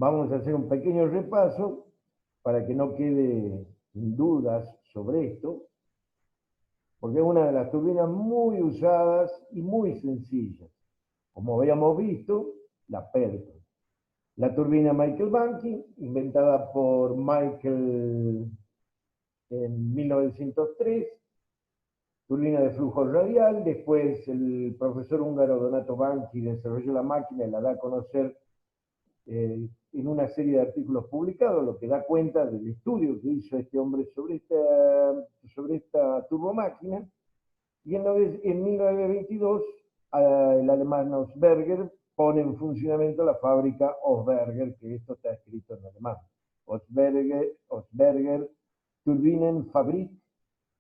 Vamos a hacer un pequeño repaso para que no quede dudas sobre esto, porque es una de las turbinas muy usadas y muy sencillas. Como habíamos visto, la Pelton. La turbina Michael Bankey, inventada por Michael en 1903, turbina de flujo radial. Después el profesor húngaro Donato Bankey desarrolló la máquina y la da a conocer en una serie de artículos publicados, lo que da cuenta del estudio que hizo este hombre sobre esta turbomáquina. Y en 1922 el alemán Osberger pone en funcionamiento la fábrica Osberger, que esto está escrito en alemán. Osberger Turbinenfabrik,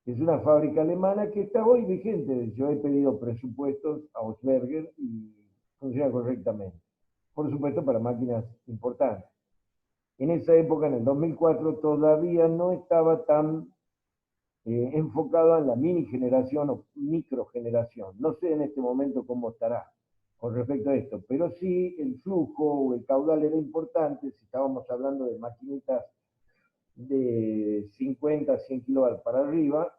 que es una fábrica alemana que está hoy vigente. Yo he pedido presupuestos a Osberger y funciona correctamente. Por supuesto, para máquinas importantes. En esa época, en el 2004, todavía no estaba tan enfocado en la mini generación o micro generación. No sé en este momento cómo estará con respecto a esto, pero sí el flujo o el caudal era importante si estábamos hablando de maquinitas de 50 a 100 kilovatios para arriba.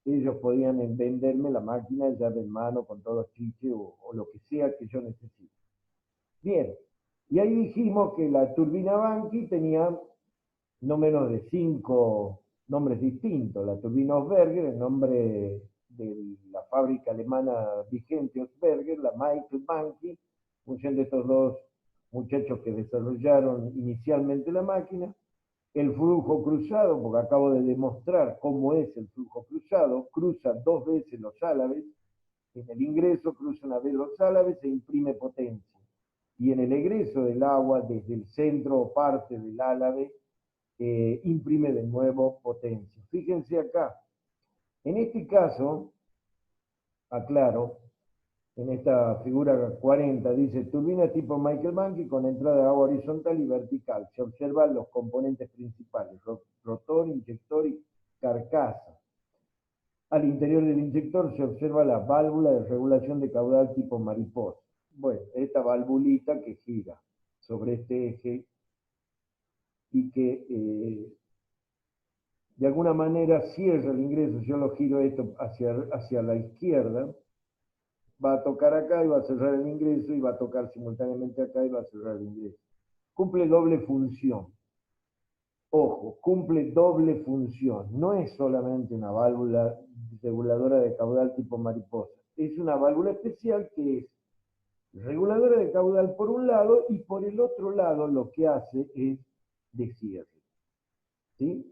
Ellos podían venderme la máquina ya de mano con todos los chiches o lo que sea que yo necesite. Bien, y ahí dijimos que la turbina Bankey tenía no menos de 5 nombres distintos. La turbina Osberger, el nombre de la fábrica alemana vigente Osberger, la Michael Bankey, función de estos dos muchachos que desarrollaron inicialmente la máquina. El flujo cruzado, porque acabo de demostrar cómo es el flujo cruzado, cruza 2 veces los álabes. En el ingreso cruza una vez los álabes e imprime potencia. Y en el egreso del agua, desde el centro o parte del álave, imprime de nuevo potencia. Fíjense acá, en este caso, aclaro, en esta figura 40 dice turbina tipo Michael Bankey con entrada de agua horizontal y vertical. Se observan los componentes principales, rotor, inyector y carcasa. Al interior del inyector se observa la válvula de regulación de caudal tipo mariposa. Bueno, esta valvulita que gira sobre este eje y que de alguna manera cierra el ingreso. Yo lo giro esto hacia la izquierda, va a tocar acá y va a cerrar el ingreso, y va a tocar simultáneamente acá y va a cerrar el ingreso. Cumple doble función. Ojo, cumple doble función. No es solamente una válvula reguladora de caudal tipo mariposa. Es una válvula especial que es reguladora de caudal por un lado, y por el otro lado lo que hace es de cierre. ¿Sí?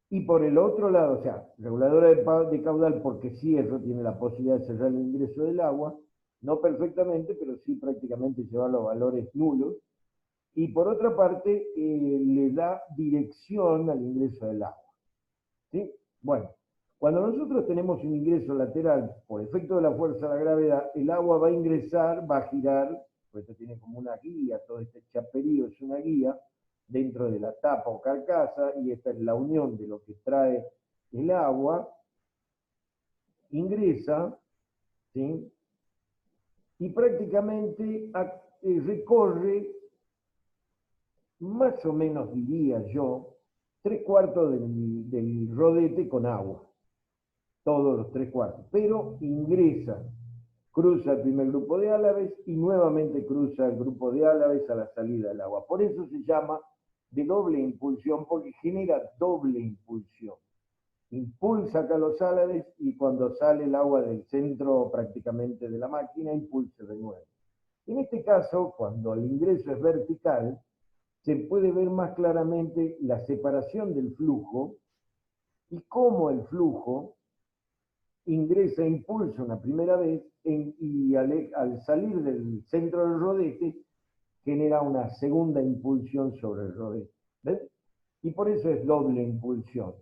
Y por el otro lado, o sea, reguladora de caudal porque cierra, tiene la posibilidad de cerrar el ingreso del agua, no perfectamente, pero sí prácticamente llevar los valores nulos. Y por otra parte, le da dirección al ingreso del agua. ¿Sí? Bueno, cuando nosotros tenemos un ingreso lateral, por efecto de la fuerza de la gravedad, el agua va a ingresar, va a girar, pues esto tiene como una guía, todo este chaperío es una guía, dentro de la tapa o carcasa, y esta es la unión de lo que trae el agua, ingresa, ¿sí? Y prácticamente recorre, más o menos diría yo, 3/4 del rodete con agua, todos los 3/4, pero ingresa, cruza el primer grupo de álabes y nuevamente cruza el grupo de álabes a la salida del agua. Por eso se llama de doble impulsión, porque genera doble impulsión. Impulsa acá los álabes y cuando sale el agua del centro prácticamente de la máquina, impulsa de nuevo. En este caso, cuando el ingreso es vertical, se puede ver más claramente la separación del flujo y cómo el flujo ingresa e impulsa una primera vez y al salir del centro del rodete genera una segunda impulsión sobre el rodete. ¿Ves? Y por eso es doble impulsión.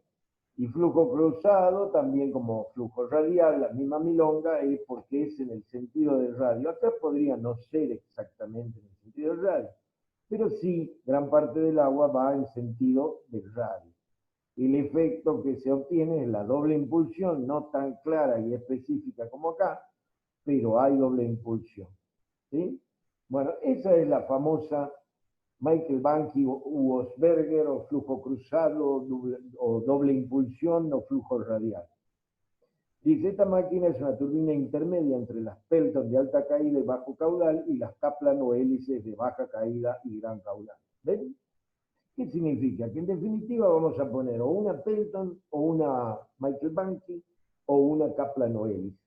Y flujo cruzado, también como flujo radial, la misma milonga, es porque es en el sentido del radio. Acá podría no ser exactamente en el sentido del radio, pero sí, gran parte del agua va en sentido del radio. El efecto que se obtiene es la doble impulsión, no tan clara y específica como acá, pero hay doble impulsión. ¿Sí? Bueno, esa es la famosa Michael Banky u Osberger, o flujo cruzado, o doble impulsión, o flujo radial. Dice, esta máquina es una turbina intermedia entre las Pelton de alta caída y bajo caudal y las Kaplan o hélices de baja caída y gran caudal. ¿Ven? ¿Qué significa? Que en definitiva vamos a poner o una Pelton o una Michael Banky o una Kaplan o hélice.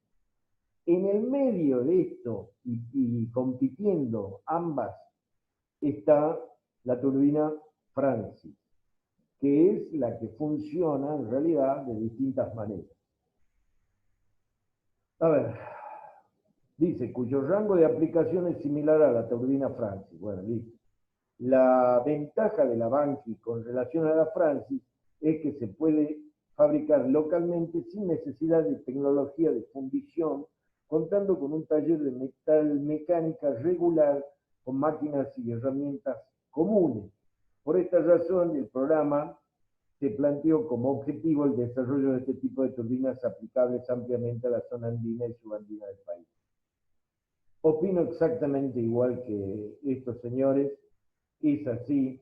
En el medio de esto y compitiendo ambas está la turbina Francis, que es la que funciona en realidad de distintas maneras. A ver, dice, cuyo rango de aplicación es similar a la turbina Francis. Bueno, dice, la ventaja de la Banky con relación a la Francis es que se puede fabricar localmente sin necesidad de tecnología de fundición, contando con un taller de metal mecánica regular con máquinas y herramientas comunes. Por esta razón, el programa se planteó como objetivo el desarrollo de este tipo de turbinas aplicables ampliamente a la zona andina y subandina del país. Opino exactamente igual que estos señores. Es así.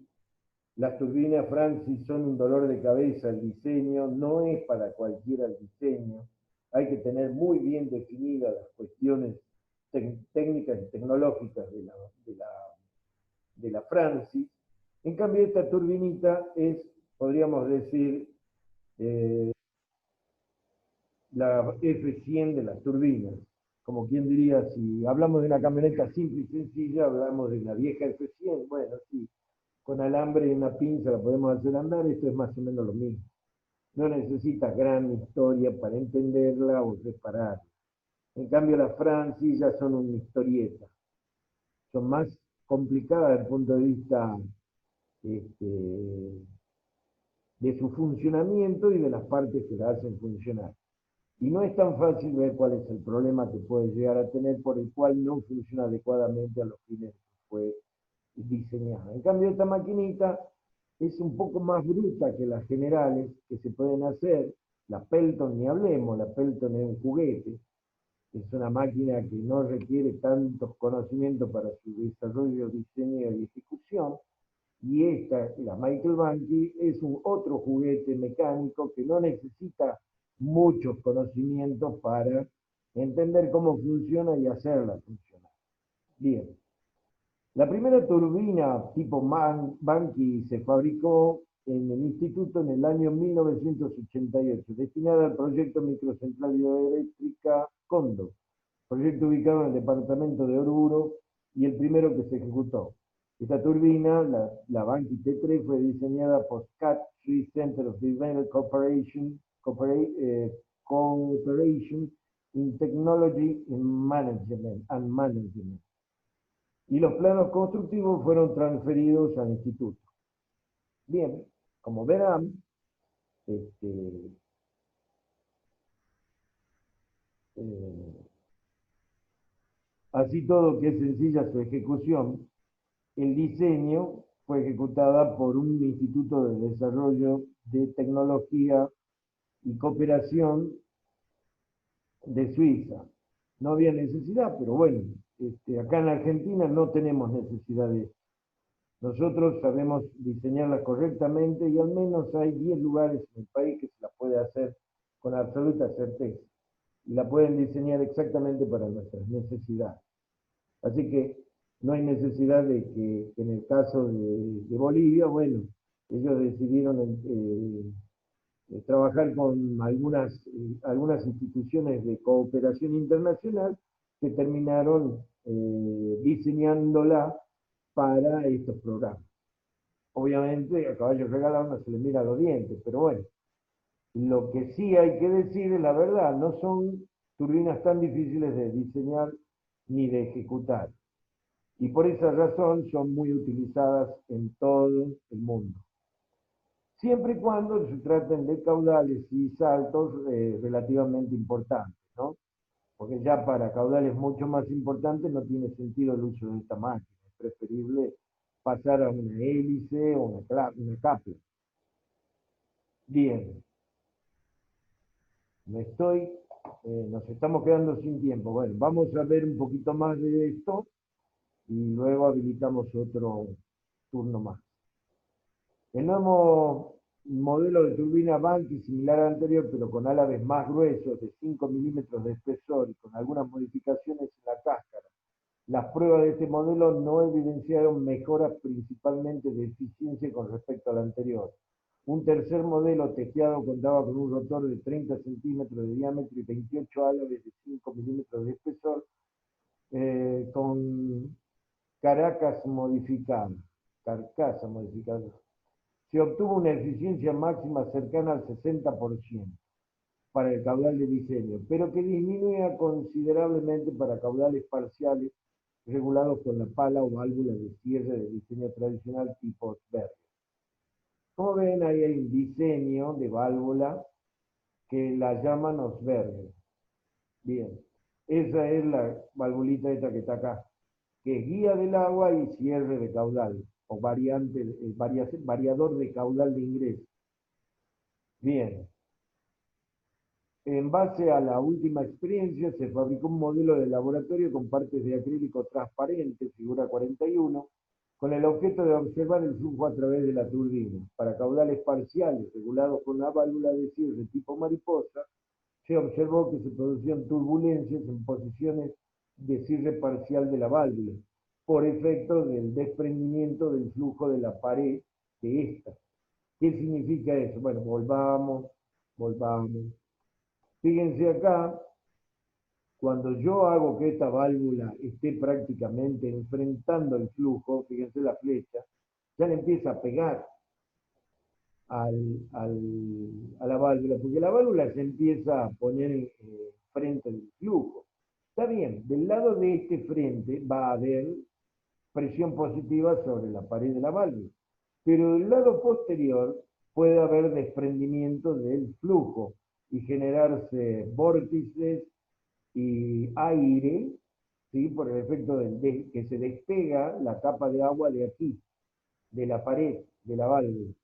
Las turbinas Francis son un dolor de cabeza. El diseño no es para cualquiera el diseño. Hay que tener muy bien definidas las cuestiones técnicas y tecnológicas de la Francis. En cambio, esta turbinita es, podríamos decir, la F100 de las turbinas. Como quien diría, si hablamos de una camioneta simple y sencilla, hablamos de la vieja F100. Bueno, sí, con alambre y una pinza la podemos hacer andar, esto es más o menos lo mismo. No necesitas gran historia para entenderla o repararla. En cambio, las Francis ya son una historieta. Son más complicadas desde el punto de vista de su funcionamiento y de las partes que la hacen funcionar. Y no es tan fácil ver cuál es el problema que puede llegar a tener por el cual no funciona adecuadamente a los fines que fue diseñada. En cambio, esta maquinita es un poco más bruta que las generales que se pueden hacer. La Pelton, ni hablemos, la Pelton es un juguete. Es una máquina que no requiere tantos conocimientos para su desarrollo, diseño y ejecución. Y esta, la Michael Banky, es un otro juguete mecánico que no necesita muchos conocimientos para entender cómo funciona y hacerla funcionar. Bien. La primera turbina tipo Banky se fabricó en el instituto en el año 1988, destinada al proyecto microcentral hidroeléctrica Cóndor, proyecto ubicado en el departamento de Oruro y el primero que se ejecutó. Esta turbina, la Banky T3, fue diseñada por SCAT, Swiss Center of Development Cooperation in Technology and Management. Y los planos constructivos fueron transferidos al instituto. Bien, como verán, así todo que es sencilla su ejecución, el diseño fue ejecutada por un instituto de desarrollo de tecnología y cooperación de Suiza. No había necesidad, pero bueno, acá en la Argentina no tenemos necesidad de eso. Nosotros sabemos diseñarla correctamente y al menos hay 10 lugares en el país que se la puede hacer con absoluta certeza. Y la pueden diseñar exactamente para nuestras necesidades. Así que no hay necesidad de que en el caso de Bolivia, bueno, ellos decidieron trabajar con algunas instituciones de cooperación internacional que terminaron diseñándola para estos programas. Obviamente a caballo regalado no se le mira los dientes, pero bueno, lo que sí hay que decir es la verdad, no son turbinas tan difíciles de diseñar ni de ejecutar. Y por esa razón son muy utilizadas en todo el mundo. Siempre y cuando se traten de caudales y saltos relativamente importantes, ¿no? Porque ya para caudales mucho más importantes no tiene sentido el uso de esta máquina. Es preferible pasar a una hélice o una Kaplan. Bien. Nos estamos quedando sin tiempo. Bueno, vamos a ver un poquito más de esto y luego habilitamos turno más. El nuevo modelo de turbina Banqui, similar al anterior, pero con álabes más gruesos, de 5 milímetros de espesor y con algunas modificaciones en la cáscara. Las pruebas de este modelo no evidenciaron mejoras principalmente de eficiencia con respecto al anterior. Un tercer modelo testeado contaba con un rotor de 30 centímetros de diámetro y 28 álabes de 5 milímetros de espesor, con carcasa modificada. Se obtuvo una eficiencia máxima cercana al 60% para el caudal de diseño, pero que disminuía considerablemente para caudales parciales regulados con la pala o válvula de cierre de diseño tradicional tipo Osberger. Como ven, ahí hay un diseño de válvula que la llaman Osberger. Bien, esa es la valvulita esta que está acá, que es guía del agua y cierre de caudal, o variador de caudal de ingreso. Bien, en base a la última experiencia, se fabricó un modelo de laboratorio con partes de acrílico transparente, figura 41, con el objeto de observar el flujo a través de la turbina. Para caudales parciales regulados con una válvula de cierre tipo mariposa, se observó que se producían turbulencias en posiciones de cierre parcial de la válvula, por efecto del desprendimiento del flujo de la pared de esta. ¿Qué significa eso? Bueno, volvamos. Fíjense acá, cuando yo hago que esta válvula esté prácticamente enfrentando el flujo, fíjense la flecha, ya le empieza a pegar a la válvula, porque la válvula se empieza a poner frente del flujo. Está bien, del lado de este frente va a haber presión positiva sobre la pared de la válvula, pero del lado posterior puede haber desprendimiento del flujo y generarse vórtices y aire, ¿sí? Por el efecto que se despega la capa de agua de aquí, de la pared, de la válvula.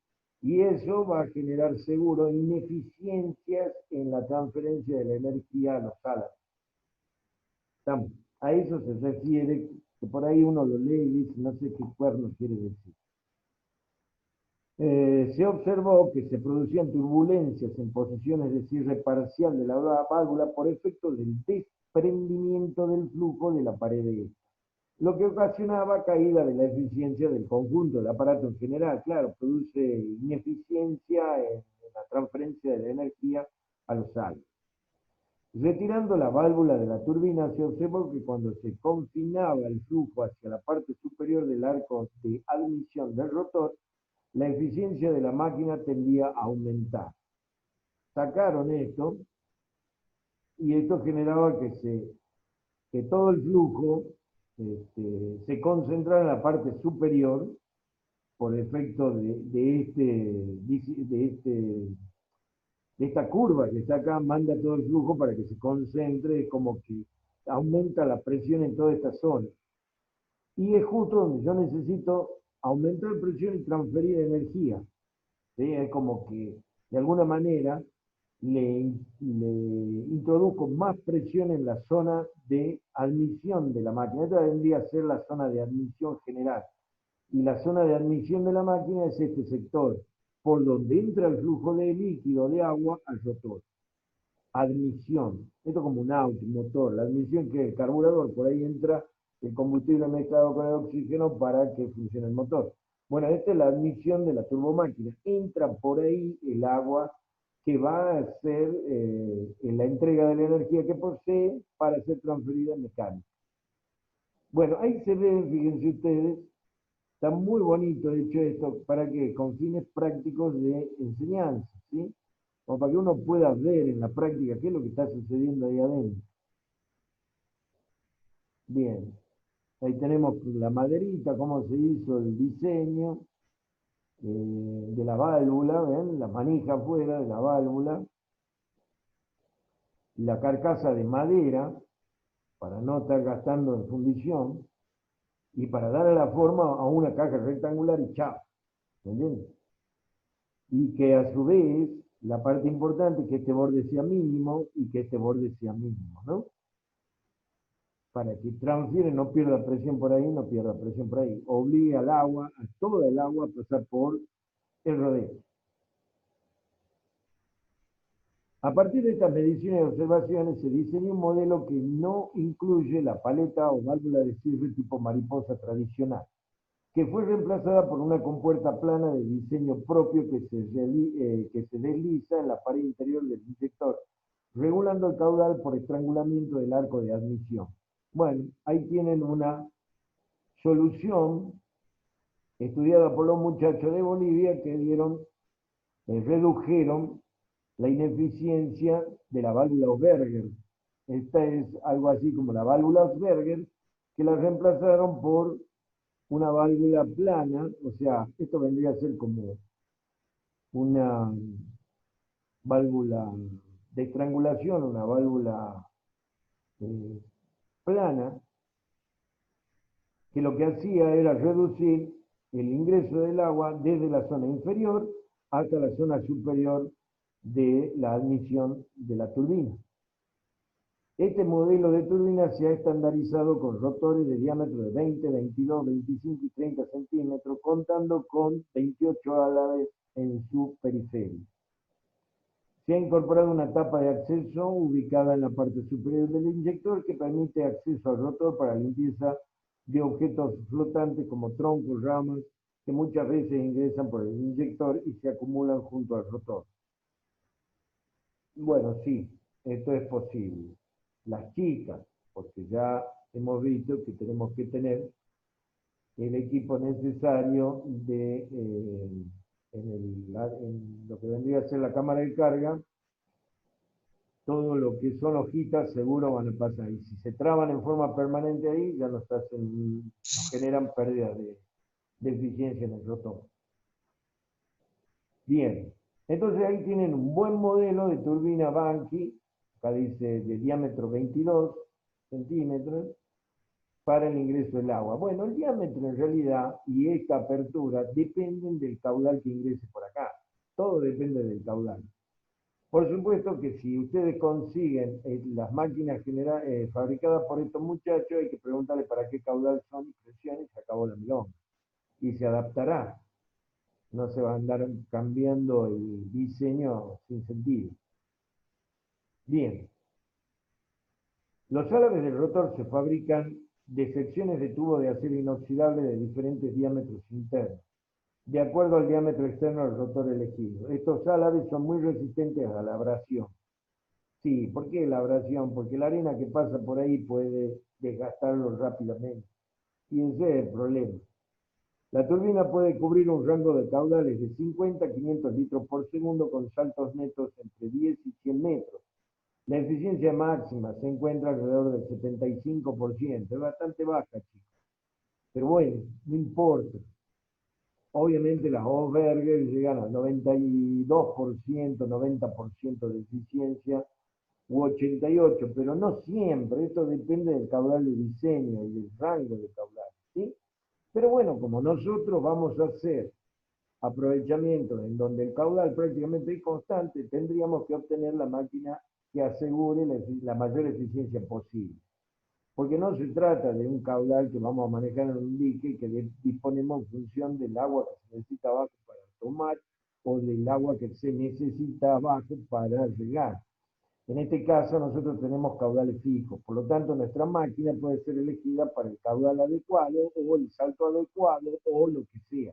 Y eso va a generar seguro ineficiencias en la transferencia de la energía a los álabes. A eso se refiere, que por ahí uno lo lee y dice, no sé qué cuerno quiere decir. Se observó que se producían turbulencias en posiciones de cierre parcial de la válvula por efecto del desprendimiento del flujo de la pared de esta, lo que ocasionaba caída de la eficiencia del conjunto del aparato en general. Claro, produce ineficiencia en la transferencia de la energía a los álabes. Retirando la válvula de la turbina, se observó que cuando se confinaba el flujo hacia la parte superior del arco de admisión del rotor, la eficiencia de la máquina tendía a aumentar. Sacaron esto y esto generaba que todo el flujo se concentrara en la parte superior por efecto de esta curva que está acá, manda todo el flujo para que se concentre, como que aumenta la presión en toda esta zona. Y es justo donde yo necesito aumentar presión y transferir energía. ¿Sí? Es como que de alguna manera le introduzco más presión en la zona de admisión de la máquina. Esta vendría a ser la zona de admisión general. Y la zona de admisión de la máquina es este sector, por donde entra el flujo de líquido de agua al rotor. Admisión. Esto es como un auto, un motor. La admisión que es el carburador, por ahí entra el combustible mezclado con el oxígeno para que funcione el motor. Bueno, esta es la admisión de la turbomáquina. Entra por ahí el agua que va a hacer la entrega de la energía que posee para ser transferida en mecánica. Bueno, ahí se ve, fíjense ustedes, está muy bonito hecho esto para que con fines prácticos de enseñanza, ¿sí? O para que uno pueda ver en la práctica qué es lo que está sucediendo ahí adentro. Bien, ahí tenemos la maderita, cómo se hizo el diseño de la válvula, ¿ven? La manija afuera de la válvula, la carcasa de madera, para no estar gastando en fundición, y para darle la forma a una caja rectangular y chao, ¿entiendes? Y que a su vez, la parte importante es que este borde sea mínimo y que este borde sea mínimo, ¿no? para que transfiere, no pierda presión por ahí, no pierda presión por ahí. Obliga al agua, a toda el agua, a pasar por el rodeo. A partir de estas mediciones y observaciones se diseñó un modelo que no incluye la paleta o válvula de cierre tipo mariposa tradicional, que fue reemplazada por una compuerta plana de diseño propio que se desliza en la pared interior del inyector, regulando el caudal por estrangulamiento del arco de admisión. Bueno, ahí tienen una solución estudiada por los muchachos de Bolivia que redujeron la ineficiencia de la válvula Osberger. Esta es algo así como la válvula Osberger, que la reemplazaron por una válvula plana, o sea, esto vendría a ser como una válvula de estrangulación, una válvula eh, plana, que lo que hacía era reducir el ingreso del agua desde la zona inferior hasta la zona superior de la admisión de la turbina. Este modelo de turbina se ha estandarizado con rotores de diámetro de 20, 22, 25 y 30 centímetros, contando con 28 álabes en su periferia. Se ha incorporado una tapa de acceso ubicada en la parte superior del inyector que permite acceso al rotor para limpieza de objetos flotantes como troncos, ramas, que muchas veces ingresan por el inyector y se acumulan junto al rotor. Bueno, sí, esto es posible. Las chicas, porque ya hemos visto que tenemos que tener el equipo necesario en lo que vendría a ser la cámara de carga, todo lo que son hojitas seguro van a pasar ahí. Si se traban en forma permanente ahí, ya nos generan pérdidas de eficiencia en el rotor. Bien, entonces ahí tienen un buen modelo de turbina Banqui, acá dice de diámetro 22 centímetros, para el ingreso del agua. Bueno, el diámetro en realidad y esta apertura dependen del caudal que ingrese por acá. Todo depende del caudal. Por supuesto que si ustedes consiguen las máquinas fabricadas por estos muchachos, hay que preguntarle para qué caudal son y presión y se acabó la milonga. Y se adaptará. No se va a andar cambiando el diseño sin sentido. Bien. Los álabes del rotor se fabrican de secciones de tubo de acero inoxidable de diferentes diámetros internos, de acuerdo al diámetro externo del rotor elegido. Estos álabes son muy resistentes a la abrasión. Sí, ¿por qué la abrasión? Porque la arena que pasa por ahí puede desgastarlos rápidamente. Y ese es el problema. La turbina puede cubrir un rango de caudales de 50 a 500 litros por segundo con saltos netos entre 10 y 100 metros. La eficiencia máxima se encuentra alrededor del 75%, es bastante baja, chicos. Pero bueno, no importa. Obviamente las Osberger llegan al 92%, 90% de eficiencia u 88%, pero no siempre. Esto depende del caudal de diseño y del rango de caudal, ¿sí? Pero bueno, como nosotros vamos a hacer aprovechamiento en donde el caudal prácticamente es constante, tendríamos que obtener la máquina que asegure la mayor eficiencia posible. Porque no se trata de un caudal que vamos a manejar en un dique que disponemos en función del agua que se necesita abajo para tomar o del agua que se necesita abajo para regar. En este caso nosotros tenemos caudales fijos, por lo tanto nuestra máquina puede ser elegida para el caudal adecuado o el salto adecuado o lo que sea.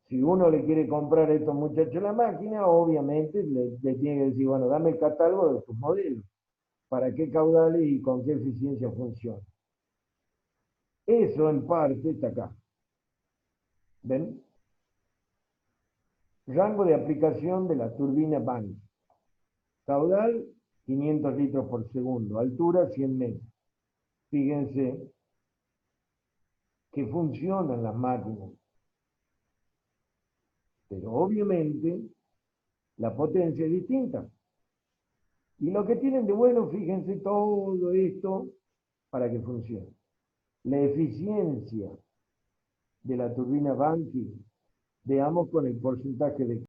Si uno le quiere comprar a estos muchachos la máquina, obviamente le tiene que decir, bueno, dame el catálogo de tus modelos, para qué caudales y con qué eficiencia funciona. Eso en parte está acá. ¿Ven? Rango de aplicación de la turbina Banqui. Caudal, 500 litros por segundo. Altura, 100 metros. Fíjense que funcionan las máquinas. Pero obviamente la potencia es distinta. Y lo que tienen de bueno, fíjense todo esto para que funcione. La eficiencia de la turbina Banqui, veamos con el porcentaje de